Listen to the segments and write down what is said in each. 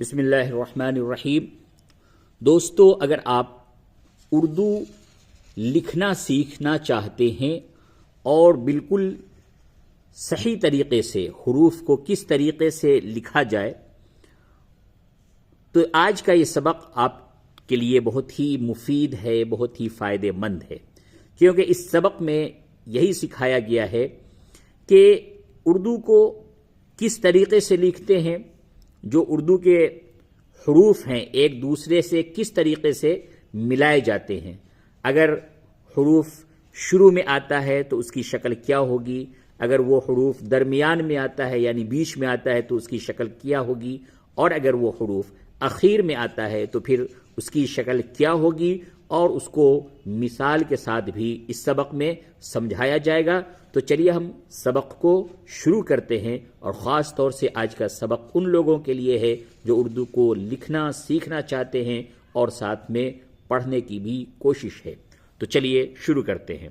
بسم اللہ الرحمن الرحیم۔ دوستو، اگر آپ اردو لکھنا سیکھنا چاہتے ہیں اور بالکل صحیح طریقے سے حروف کو کس طریقے سے لکھا جائے تو آج کا یہ سبق آپ کے لیے بہت ہی مفید ہے، بہت ہی فائدہ مند ہے، کیونکہ اس سبق میں یہی سکھایا گیا ہے کہ اردو کو کس طریقے سے لکھتے ہیں، جو اردو کے حروف ہیں ایک دوسرے سے کس طریقے سے ملائے جاتے ہیں۔ اگر حروف شروع میں آتا ہے تو اس کی شکل کیا ہوگی، اگر وہ حروف درمیان میں آتا ہے یعنی بیچ میں آتا ہے تو اس کی شکل کیا ہوگی، اور اگر وہ حروف اخیر میں آتا ہے تو پھر اس کی شکل کیا ہوگی، اور اس کو مثال کے ساتھ بھی اس سبق میں سمجھایا جائے گا۔ تو چلیے ہم سبق کو شروع کرتے ہیں، اور خاص طور سے آج کا سبق ان لوگوں کے لیے ہے جو اردو کو لکھنا سیکھنا چاہتے ہیں اور ساتھ میں پڑھنے کی بھی کوشش ہے۔ تو چلیے شروع کرتے ہیں۔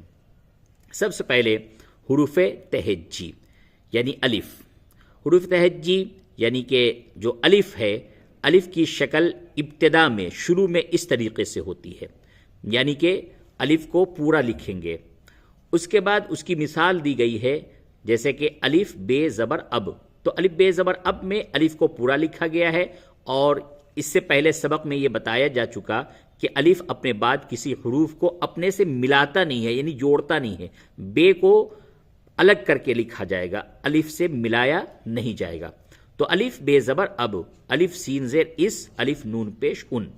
سب سے پہلے حروف تہجی یعنی الف۔ حروف تہجی یعنی کہ جو الف ہے، الف کی شکل ابتدا میں شروع میں اس طریقے سے ہوتی ہے، یعنی کہ الف کو پورا لکھیں گے۔ اس کے بعد اس کی مثال دی گئی ہے، جیسے کہ الف بے زبر اب، تو الف بے زبر اب میں الف کو پورا لکھا گیا ہے، اور اس سے پہلے سبق میں یہ بتایا جا چکا کہ الف اپنے بعد کسی حروف کو اپنے سے ملاتا نہیں ہے، یعنی جوڑتا نہیں ہے، بے کو الگ کر کے لکھا جائے گا، الف سے ملایا نہیں جائے گا۔ تو الف بے زبر اب، الف سین زیر اس، الف نون پیش ان۔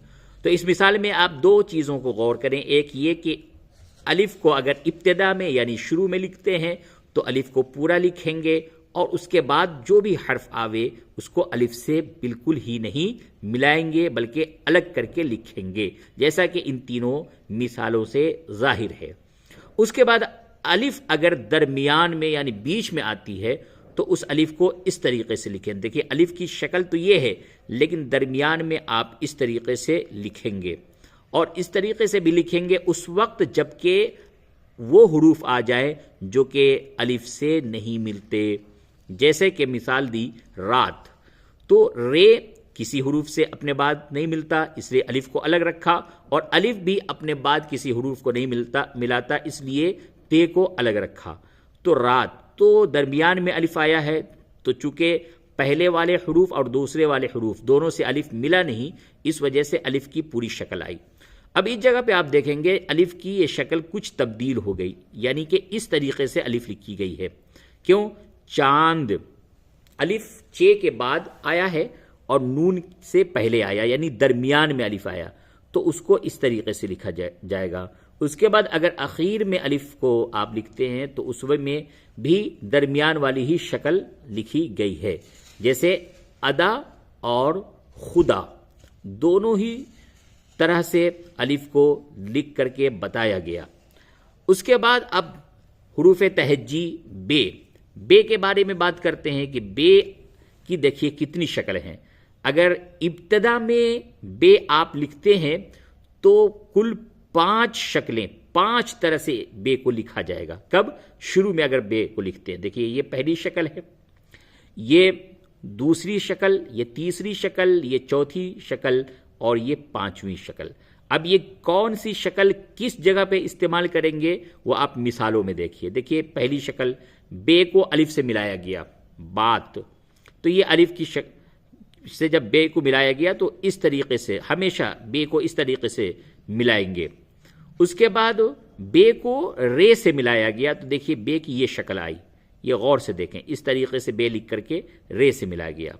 تو اس مثال میں آپ دو چیزوں کو غور کریں، ایک یہ کہ الف کو اگر ابتدا میں یعنی شروع میں لکھتے ہیں تو الف کو پورا لکھیں گے، اور اس کے بعد جو بھی حرف آوے اس کو الف سے بالکل ہی نہیں ملائیں گے بلکہ الگ کر کے لکھیں گے، جیسا کہ ان تینوں مثالوں سے ظاہر ہے۔ اس کے بعد الف اگر درمیان میں یعنی بیچ میں آتی ہے تو اس الف کو اس طریقے سے لکھیں۔ دیکھیے الف کی شکل تو یہ ہے، لیکن درمیان میں آپ اس طریقے سے لکھیں گے، اور اس طریقے سے بھی لکھیں گے اس وقت جب کہ وہ حروف آ جائیں جو کہ الف سے نہیں ملتے، جیسے کہ مثال دی رات، تو رے کسی حروف سے اپنے بعد نہیں ملتا، اس لیے الف کو الگ رکھا، اور الف بھی اپنے بعد کسی حروف کو نہیں ملاتا، اس لیے تے کو الگ رکھا۔ تو رات تو درمیان میں الف آیا ہے، تو چونکہ پہلے والے حروف اور دوسرے والے حروف دونوں سے الف ملا نہیں، اس وجہ سے الف کی پوری شکل آئی۔ اب اس جگہ پہ آپ دیکھیں گے الف کی یہ شکل کچھ تبدیل ہو گئی، یعنی کہ اس طریقے سے الف لکھی گئی ہے۔ کیوں؟ چاند الف چے کے بعد آیا ہے اور نون سے پہلے آیا، یعنی درمیان میں الف آیا، تو اس کو اس طریقے سے لکھا جائے گا۔ اس کے بعد اگر اخیر میں الف کو آپ لکھتے ہیں تو اس میں بھی درمیان والی ہی شکل لکھی گئی ہے، جیسے ادا اور خدا دونوں ہی طرح سے الف کو لکھ کر کے بتایا گیا۔ اس کے بعد اب حروف تہجی بے، بے کے بارے میں بات کرتے ہیں کہ بے کی دیکھیے کتنی شکل ہیں۔ اگر ابتدا میں بے آپ لکھتے ہیں تو کل 5 شکلیں، 5 طرح سے بے کو لکھا جائے گا۔ کب؟ شروع میں اگر بے کو لکھتے ہیں۔ دیکھیے یہ پہلی شکل ہے، یہ دوسری شکل، یہ تیسری شکل، یہ چوتھی شکل، اور یہ 5ویں شکل۔ اب یہ کون سی شکل کس جگہ پہ استعمال کریں گے وہ آپ مثالوں میں دیکھیے۔ دیکھیے پہلی شکل بے کو الف سے ملایا گیا، بات، تو یہ الف کی شکل سے جب بے کو ملایا گیا تو اس طریقے سے ہمیشہ بے کو اس طریقے سے ملائیں گے۔ اس کے بعد بے کو رے سے ملایا گیا تو دیکھیے بے کی یہ شکل آئی، یہ غور سے دیکھیں، اس طریقے سے بے لکھ کر کے رے سے ملایا گیا۔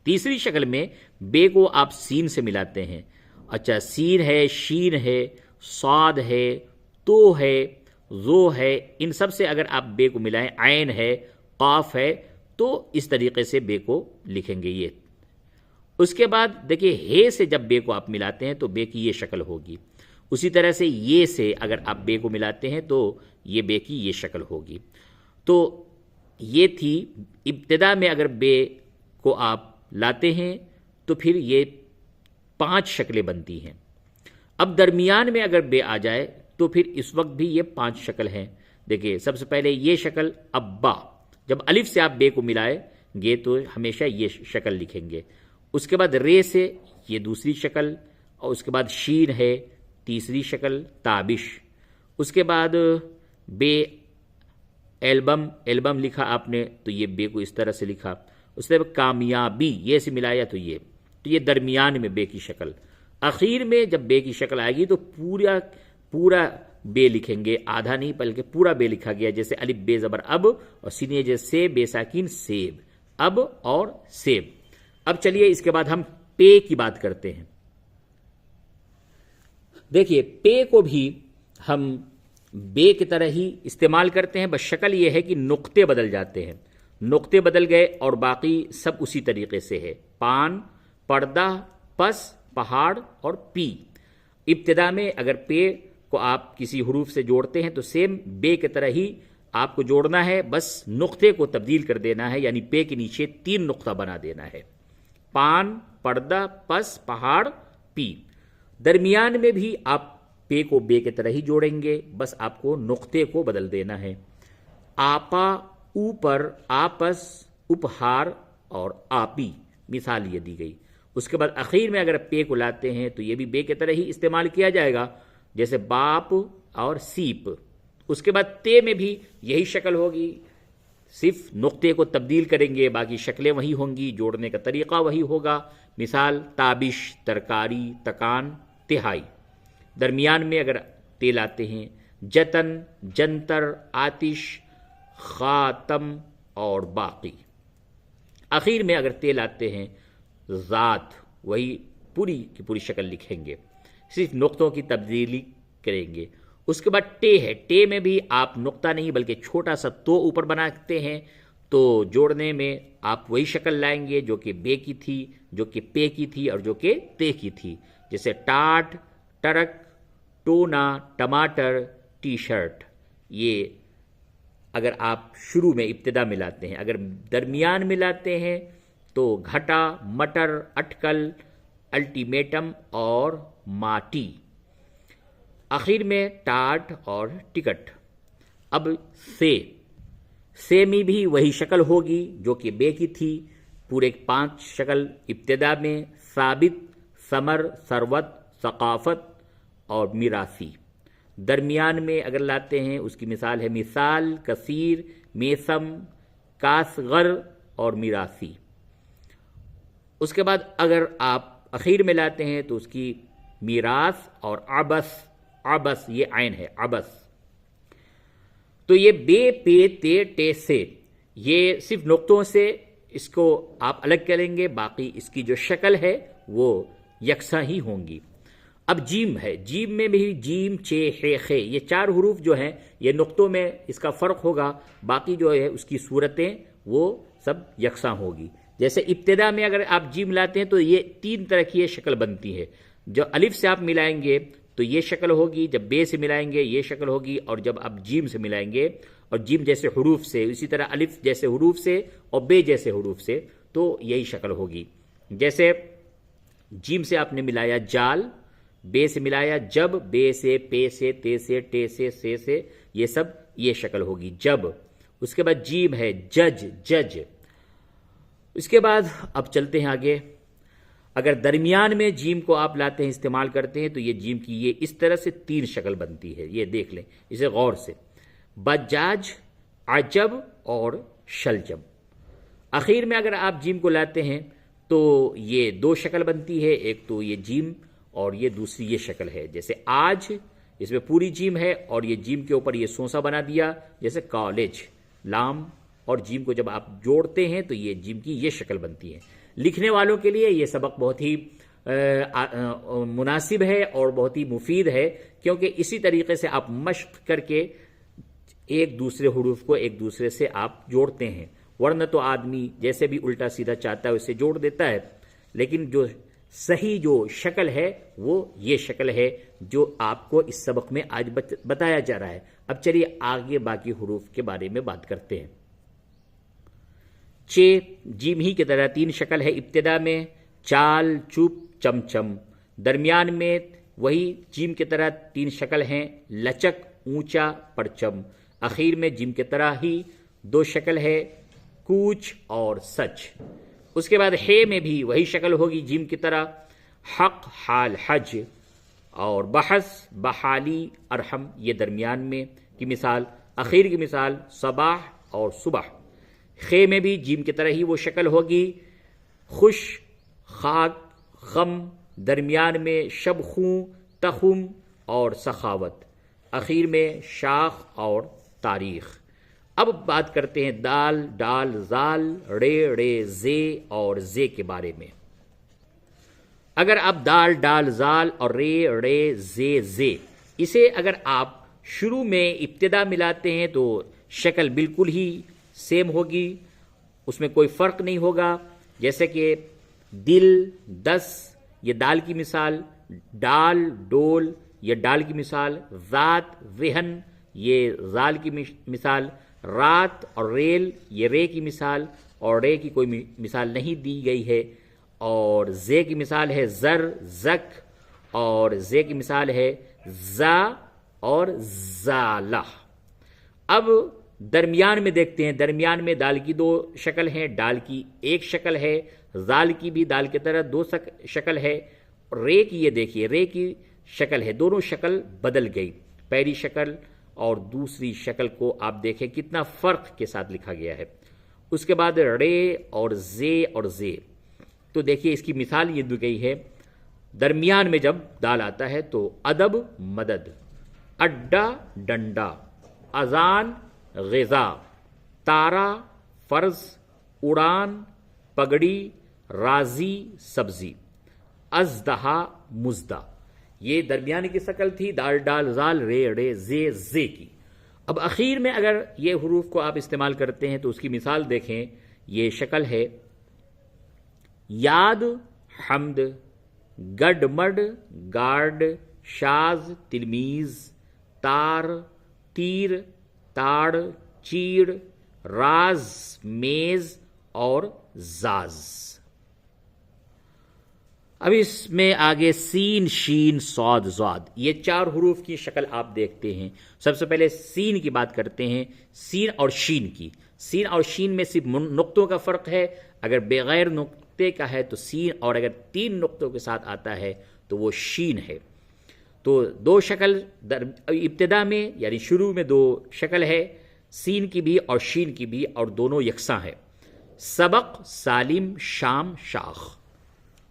تیسری شکل میں بے کو آپ سین سے ملاتے ہیں۔ اچھا، سین ہے، شین ہے، صاد ہے، تو ہے، زو ہے، ان سب سے اگر آپ بے کو ملائیں، عین ہے، قاف ہے، تو اس طریقے سے بے کو لکھیں گے یہ۔ اس کے بعد دیکھیے ہے سے جب بے کو آپ ملاتے ہیں تو بے کی یہ شکل ہوگی۔ اسی طرح سے یہ سے اگر آپ بے کو ملاتے ہیں تو یہ بے کی یہ شکل ہوگی۔ تو یہ تھی ابتدا میں اگر بے کو آپ لاتے ہیں تو پھر یہ 5 شکلیں بنتی ہیں۔ اب درمیان میں اگر بے آ جائے تو پھر اس وقت بھی یہ 5 شکل ہیں۔ دیکھیے سب سے پہلے یہ شکل ابا، جب الف سے آپ بے کو ملائے گے تو ہمیشہ یہ شکل لکھیں گے۔ اس کے بعد رے سے یہ دوسری شکل، اور اس کے بعد شین ہے تیسری شکل تابش، اس کے بعد بے ایلبم لکھا آپ نے تو یہ بے کو اس طرح سے لکھا، اس کے بعد کامیابی یہ سے ملایا تو یہ درمیان میں بے کی شکل، اخیر میں جب بے کی شکل آئے گی تو پورا بے لکھیں گے، آدھا نہیں بلکہ پورا بے لکھا گیا، جیسے الف بے زبر اب اور سین جیسے بے ساکن سیب، اب اور سیب۔ اب چلیے اس کے بعد ہم پے کی بات کرتے ہیں۔ دیکھیے پے کو بھی ہم بے کی طرح ہی استعمال کرتے ہیں، بس شکل یہ ہے کہ نقطے بدل جاتے ہیں، نقطے بدل گئے اور باقی سب اسی طریقے سے ہے، پان، پردہ، پس، پہاڑ اور پی۔ ابتدا میں اگر پے کو آپ کسی حروف سے جوڑتے ہیں تو سیم بے کی طرح ہی آپ کو جوڑنا ہے، بس نقطے کو تبدیل کر دینا ہے، یعنی پے کے نیچے 3 نقطہ بنا دینا ہے، پان، پردہ، پس، پہاڑ، پی۔ درمیان میں بھی آپ پے کو بے کی طرح ہی جوڑیں گے، بس آپ کو نقطے کو بدل دینا ہے، آپا، اوپر، آپس، اپہار اور آپی، مثال یہ دی گئی۔ اس کے بعد اخیر میں اگر پے کو لاتے ہیں تو یہ بھی بے کی طرح ہی استعمال کیا جائے گا، جیسے باپ اور سیپ۔ اس کے بعد تے میں بھی یہی شکل ہوگی، صرف نقطے کو تبدیل کریں گے، باقی شکلیں وہی ہوں گی، جوڑنے کا طریقہ وہی ہوگا، مثال تابش، ترکاری، تکان، تہائی۔ درمیان میں اگر تے لاتے ہیں جتن، جنتر، آتش، خاتم اور باقی۔ اخیر میں اگر تے لاتے ہیں ذات، وہی پوری کی پوری شکل لکھیں گے، صرف نقطوں کی تبدیلی کریں گے۔ اس کے بعد ٹے ہے، ٹے میں بھی آپ نقطہ نہیں بلکہ چھوٹا سا تو اوپر بناتے ہیں، تو جوڑنے میں آپ وہی شکل لائیں گے جو کہ بے کی تھی، جو کہ پے کی تھی اور جو کہ تے کی تھی، جیسے ٹاٹ، ٹرک، ٹونا، ٹماٹر، ٹی شرٹ۔ یہ اگر آپ شروع میں ابتدا میں لاتے ہیں، اگر درمیان میں لاتے ہیں تو گھٹا، مٹر، اٹکل، الٹیمیٹم اور ماٹی۔ آخر میں ٹاٹ اور ٹکٹ۔ اب سے میں بھی وہی شکل ہوگی جو کہ بے کی تھی، پورے 5 شکل ابتدا میں، ثابت، ثمر، ثروت، ثقافت اور میراثی۔ درمیان میں اگر لاتے ہیں اس کی مثال ہے مثال، کثیر، میثم، کاسغر اور میراثی۔ اس کے بعد اگر آپ اخیر میں لاتے ہیں تو اس کی میراث اور عبس یہ عین ہے، عبس۔ تو یہ بے، پے، تے، ٹے، سے، یہ صرف نقطوں سے اس کو آپ الگ کریں گے، باقی اس کی جو شکل ہے وہ یکساں ہی ہوں گی۔ اب جیم ہے، جیم میں بھی جیم، چے، ہے، خے، یہ 4 حروف جو ہیں یہ نقطوں میں اس کا فرق ہوگا، باقی جو ہے اس کی صورتیں وہ سب یکساں ہوگی۔ جیسے ابتدا میں اگر آپ جیم لاتے ہیں تو یہ 3 طرح کی یہ شکل بنتی ہے، جو الف سے آپ ملائیں گے تو یہ شکل ہوگی، جب بے سے ملائیں گے یہ شکل ہوگی، اور جب آپ جیم سے ملائیں گے اور جیم جیسے حروف سے، اسی طرح الف جیسے حروف سے اور بے جیسے حروف سے تو یہی شکل ہوگی۔ جیسے جیم سے آپ نے ملایا جال، بے سے ملایا جب، بے سے، پے سے، تے سے، ٹے سے، یہ سب یہ شکل ہوگی جب۔ اس کے بعد جیم ہے جج۔ اس کے بعد اب چلتے ہیں آگے، اگر درمیان میں جیم کو آپ لاتے ہیں، استعمال کرتے ہیں تو یہ جیم کی یہ اس طرح سے 3 شکل بنتی ہے، یہ دیکھ لیں اسے غور سے، بجاج، عجب اور شلجم۔ اخیر میں اگر آپ جیم کو لاتے ہیں تو یہ 2 شکل بنتی ہے، ایک تو یہ جیم اور یہ دوسری یہ شکل ہے، جیسے آج اس میں پوری جیم ہے اور یہ جیم کے اوپر یہ سونسا بنا دیا، جیسے کالج۔ لام اور جیم کو جب آپ جوڑتے ہیں تو یہ جیم کی یہ شکل بنتی ہے۔ لکھنے والوں کے لیے یہ سبق بہت ہی مناسب ہے اور بہت ہی مفید ہے، کیونکہ اسی طریقے سے آپ مشق کر کے ایک دوسرے حروف کو ایک دوسرے سے آپ جوڑتے ہیں، ورنہ تو آدمی جیسے بھی الٹا سیدھا چاہتا ہے اسے جوڑ دیتا ہے، لیکن جو صحیح جو شکل ہے وہ یہ شکل ہے جو آپ کو اس سبق میں آج بتایا جا رہا ہے۔ اب چلیے آگے باقی حروف کے بارے میں بات کرتے ہیں۔ چے جیم ہی کی طرح 3 شکل ہے، ابتدا میں چال، چپ، چمچم۔ درمیان میں وہی جیم کی طرح 3 شکل ہیں، لچک، اونچا، پرچم۔ اخیر میں جیم کی طرح ہی 2 شکل ہے، کوچ اور سچ۔ اس کے بعد ہے میں بھی وہی شکل ہوگی جیم کی طرح، حق حال حج، اور بحث بحالی ارحم یہ درمیان میں کی مثال، اخیر کی مثال صباح اور صبح۔ خے میں بھی جیم کی طرح ہی وہ شکل ہوگی، خوش خاک غم، درمیان میں شب خوں تخم اور سخاوت، اخیر میں شاخ اور تاریخ۔ اب بات کرتے ہیں دال ڈال زال ڑے ڑے زے اور زے کے بارے میں۔ اگر آپ دال ڈال زال اور رے ڑے زے زے اسے اگر آپ شروع میں ابتدا ملاتے ہیں تو شکل بالکل ہی سیم ہوگی، اس میں کوئی فرق نہیں ہوگا، جیسے کہ دل دس یہ دال کی مثال، ڈال ڈول یہ ڈال کی مثال، ذات ذہن یہ زال کی مثال، رات اور ریل یہ رے کی مثال، اور رے کی کوئی مثال نہیں دی گئی ہے، اور زے کی مثال ہے زر زک، اور زے کی مثال ہے زا اور زالہ۔ اب درمیان میں دیکھتے ہیں، درمیان میں دال کی دو شکل ہیں، ڈال کی ایک شکل ہے، زال کی بھی دال کی طرح دو شکل ہے، رے کی یہ دیکھیے رے کی شکل ہے، دونوں شکل بدل گئی، پہلی شکل اور دوسری شکل کو آپ دیکھیں کتنا فرق کے ساتھ لکھا گیا ہے۔ اس کے بعد رے اور زے تو دیکھیے اس کی مثال یہ دی گئی ہے، درمیان میں جب دال آتا ہے تو ادب مدد، اڈا ڈنڈا، اذان غذا، تارا فرض، اڑان پگڑی، راضی سبزی، ازدہا مزدہ۔ یہ درمیان کی شکل تھی دال ڈال زال رے ڑے زے زے کی۔ اب اخیر میں اگر یہ حروف کو آپ استعمال کرتے ہیں تو اس کی مثال دیکھیں، یہ شکل ہے یاد حمد، گڈ مڈ گارڈ، شاز تلمیذ، تار تیر، تاڑ چیڑ، راز میز اور زاز۔ اب اس میں آگے سین شین صاد زاد یہ چار حروف کی شکل آپ دیکھتے ہیں۔ سب سے پہلے سین کی بات کرتے ہیں، سین اور شین کی۔ سین اور شین میں صرف نقطوں کا فرق ہے، اگر بغیر نقطے کا ہے تو سین، اور اگر تین نقطوں کے ساتھ آتا ہے تو وہ شین ہے۔ تو دو شکل ابتدا میں یعنی شروع میں دو شکل ہے، سین کی بھی اور شین کی بھی، اور دونوں یکساں ہے، سبق سالم شام شاخ۔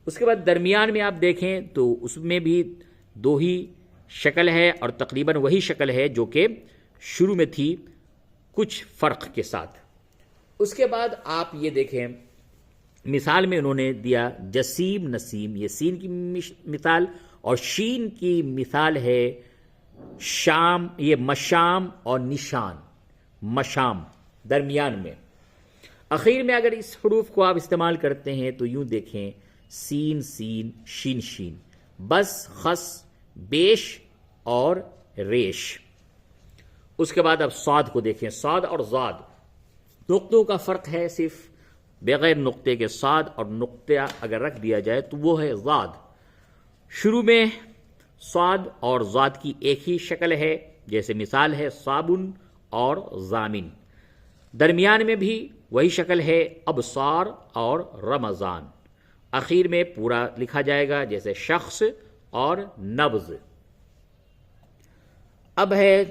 اس کے بعد درمیان میں آپ دیکھیں تو اس میں بھی دو ہی شکل ہے، اور تقریباً وہی شکل ہے جو کہ شروع میں تھی کچھ فرق کے ساتھ۔ اس کے بعد آپ یہ دیکھیں مثال میں انہوں نے دیا جسیم نسیم، یہ سین کی مثال، اور شین کی مثال ہے شام، یہ مشام اور نشان، مشام درمیان میں۔ اخیر میں اگر اس حروف کو آپ استعمال کرتے ہیں تو یوں دیکھیں سین سین شین شین، بس خس بیش اور ریش۔ اس کے بعد اب صاد کو دیکھیں، صاد اور زاد نقطوں کا فرق ہے صرف، بغیر نقطے کے صاد اور نقطہ اگر رکھ دیا جائے تو وہ ہے زاد۔ شروع میں صاد اور زاد کی ایک ہی شکل ہے، جیسے مثال ہے صابن اور زامن۔ درمیان میں بھی وہی شکل ہے، ابصار اور رمضان۔ اخیر میں پورا لکھا جائے گا جیسے شخص اور نبض۔ اب ہے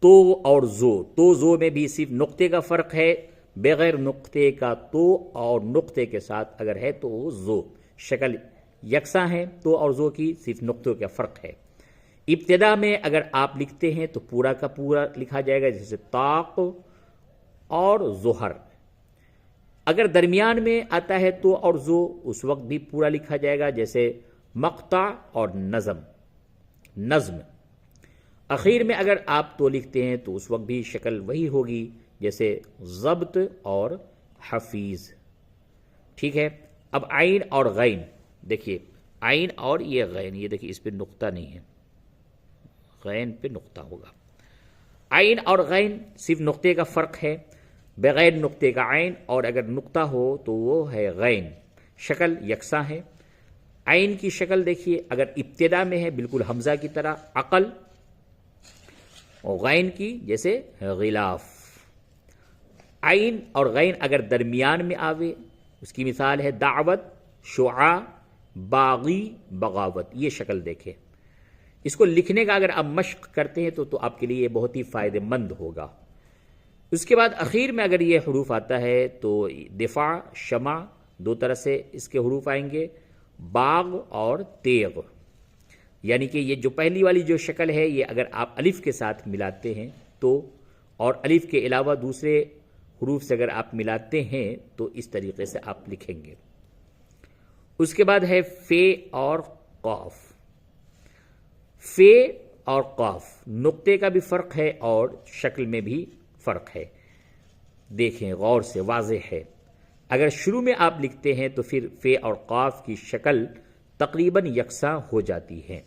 تو اور زو، تو زو میں بھی صرف نقطے کا فرق ہے، بغیر نقطے کا تو اور نقطے کے ساتھ اگر ہے تو زو، شکل یکساں ہے تو اور زو کی، صرف نقطوں کا فرق ہے۔ ابتدا میں اگر آپ لکھتے ہیں تو پورا کا پورا لکھا جائے گا جیسے طاق اور ظہر۔ اگر درمیان میں آتا ہے تو اور زو اس وقت بھی پورا لکھا جائے گا جیسے مقطع اور نظم۔ اخیر میں اگر آپ تو لکھتے ہیں تو اس وقت بھی شکل وہی ہوگی جیسے ضبط اور حفیظ۔ ٹھیک ہے، اب عین اور غین دیکھیے، عین اور یہ غین، یہ دیکھیے اس پہ نقطہ نہیں ہے، غین پہ نقطہ ہوگا۔ عین اور غین صرف نقطے کا فرق ہے، بغیر نقطے کا عین اور اگر نقطہ ہو تو وہ ہے غین، شکل یکساں ہے۔ عین کی شکل دیکھیے، اگر ابتدا میں ہے بالکل حمزہ کی طرح عقل، اور غین کی جیسے غلاف۔ عین اور غین اگر درمیان میں آوے اس کی مثال ہے دعوت، شعاع، باغی، بغاوت. یہ شکل دیکھیں. اس کو لکھنے کا اگر آپ مشق کرتے ہیں تو آپ کے لیے یہ بہت ہی فائدہ مند ہوگا. اس کے بعد اخیر میں اگر یہ حروف آتا ہے تو دفاع، شمع، دو طرح سے اس کے حروف آئیں گے، باغ اور تیغ. یعنی کہ یہ جو پہلی والی جو شکل ہے یہ اگر آپ الف کے ساتھ ملاتے ہیں تو، اور الف کے علاوہ دوسرے حروف سے اگر آپ ملاتے ہیں تو اس طریقے سے آپ لکھیں گے. اس کے بعد ہے فے اور قاف. فے اور قاف نقطے کا بھی فرق ہے اور شکل میں بھی فرق ہے. دیکھیں غور سے، واضح ہے. اگر شروع میں آپ لکھتے ہیں تو پھر فے اور قاف کی شکل تقریباً یکساں ہو جاتی ہے.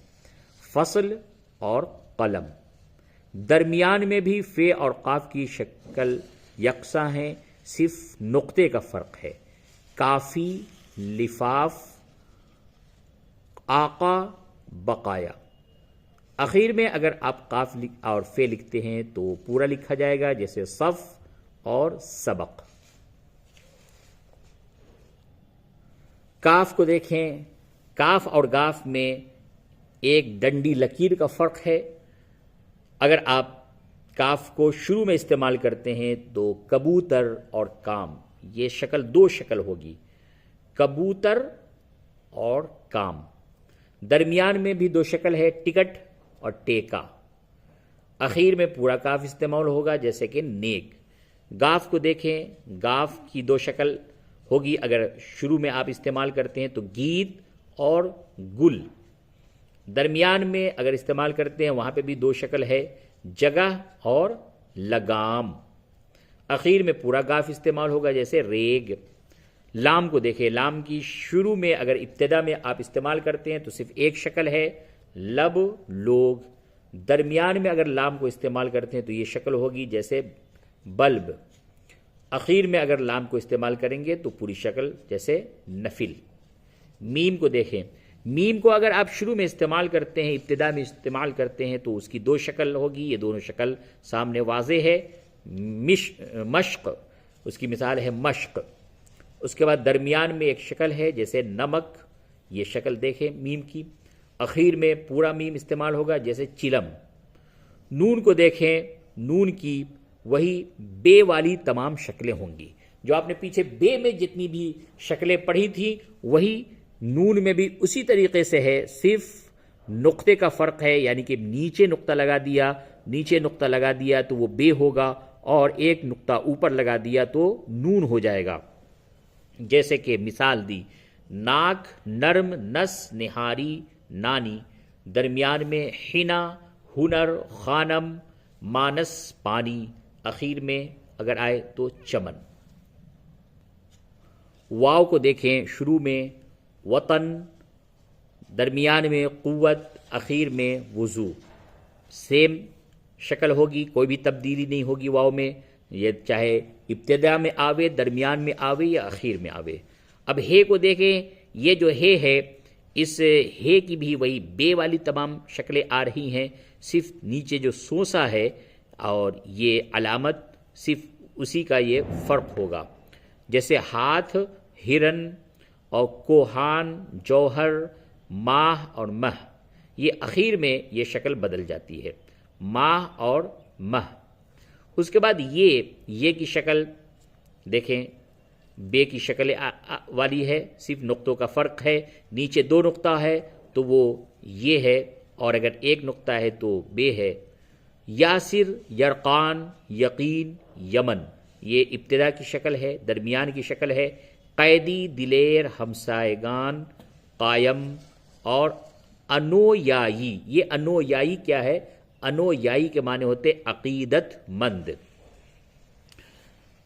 فصل اور قلم. درمیان میں بھی فے اور قاف کی شکل یکساں ہیں، صرف نقطے کا فرق ہے. کافی، لفاف، آقا، بقایا. اخیر میں اگر آپ قاف اور فے لکھتے ہیں تو پورا لکھا جائے گا، جیسے صف اور سبق. کاف کو دیکھیں. کاف اور گاف میں ایک ڈنڈی لکیر کا فرق ہے. اگر آپ کاف کو شروع میں استعمال کرتے ہیں تو کبوتر اور کام، یہ شکل دو شکل ہوگی، کبوتر اور کام. درمیان میں بھی دو شکل ہے، ٹکٹ اور ٹیکا. اخیر میں پورا کاف استعمال ہوگا، جیسے کہ نیک. گاف کو دیکھیں. گاف کی دو شکل ہوگی، اگر شروع میں آپ استعمال کرتے ہیں تو گیت اور گل. درمیان میں اگر استعمال کرتے ہیں وہاں پہ بھی دو شکل ہے، جگہ اور لگام. اخیر میں پورا گاف استعمال ہوگا، جیسے ریگ. لام کو دیکھیں. لام کی شروع میں اگر ابتدا میں آپ استعمال کرتے ہیں تو صرف ایک شکل ہے، لب، لوگ. درمیان میں اگر لام کو استعمال کرتے ہیں تو یہ شکل ہوگی، جیسے بلب. اخیر میں اگر لام کو استعمال کریں گے تو پوری شکل جیسے نفل. میم کو دیکھیں. میم کو اگر آپ شروع میں استعمال کرتے ہیں، ابتدا میں استعمال کرتے ہیں تو اس کی دو شکل ہوگی. یہ دونوں شکل سامنے واضح ہے. مشق، اس کی مثال ہے مشق. اس کے بعد درمیان میں ایک شکل ہے، جیسے نمک. یہ شکل دیکھیں میم کی. اخیر میں پورا میم استعمال ہوگا، جیسے چلم. نون کو دیکھیں. نون کی وہی بے والی تمام شکلیں ہوں گی. جو آپ نے پیچھے بے میں جتنی بھی شکلیں پڑھی تھی وہی نون میں بھی اسی طریقے سے ہے، صرف نقطے کا فرق ہے. یعنی کہ نیچے نقطہ لگا دیا تو وہ بے ہوگا، اور ایک نقطہ اوپر لگا دیا تو نون ہو جائے گا. جیسے کہ مثال دی، ناک، نرم، نس، نہاری، نانی. درمیان میں حنا، ہنر، خانم، مانس، پانی. اخیر میں اگر آئے تو چمن. واو کو دیکھیں. شروع میں وطن، درمیان میں قوت، اخیر میں وضو. سیم شکل ہوگی، کوئی بھی تبدیلی نہیں ہوگی واو میں. یہ چاہے ابتدا میں آوے، درمیان میں آوے یا اخیر میں آوے. اب ہے کو دیکھیں. یہ جو ہے اس ہے کی بھی وہی بے والی تمام شکلیں آ رہی ہیں، صرف نیچے جو سوسا ہے اور یہ علامت صرف اسی کا یہ فرق ہوگا. جیسے ہاتھ، ہرن، اور کوہان، جوہر، ماہ اور مہ. یہ اخیر میں یہ شکل بدل جاتی ہے، ماہ اور مہ. اس کے بعد یہ کی شکل دیکھیں، بے کی شکل والی ہے، صرف نقطوں کا فرق ہے. نیچے دو نقطہ ہے تو وہ یہ ہے، اور اگر ایک نقطہ ہے تو بے ہے. یاسر، یرقان، یقین، یمن. یہ ابتدا کی شکل ہے، درمیان کی شکل ہے. قیدی، دلیر، ہمسائگان، قائم، اور انویائی. یہ انویائی کیا ہے؟ انویائی کے معنی ہوتے عقیدت مند.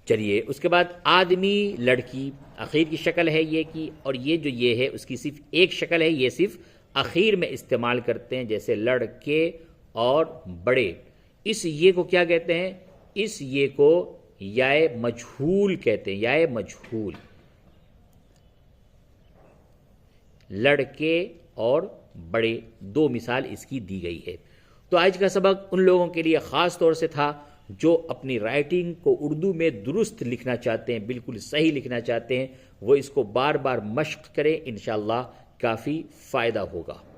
چلیے اس کے بعد آدمی، لڑکی. اخیر کی شکل ہے یہ کی، اور یہ جو یہ ہے اس کی صرف ایک شکل ہے، یہ صرف اخیر میں استعمال کرتے ہیں، جیسے لڑکے اور بڑے. اس یہ کو کیا کہتے ہیں؟ اس یہ کو یائے مجہول کہتے ہیں. یائے مجہول. لڑکے اور بڑے، دو مثال اس کی دی گئی ہے. تو آج کا سبق ان لوگوں کے لیے خاص طور سے تھا جو اپنی رائٹنگ کو اردو میں درست لکھنا چاہتے ہیں، بالکل صحیح لکھنا چاہتے ہیں، وہ اس کو بار بار مشق کریں، انشاءاللہ کافی فائدہ ہوگا۔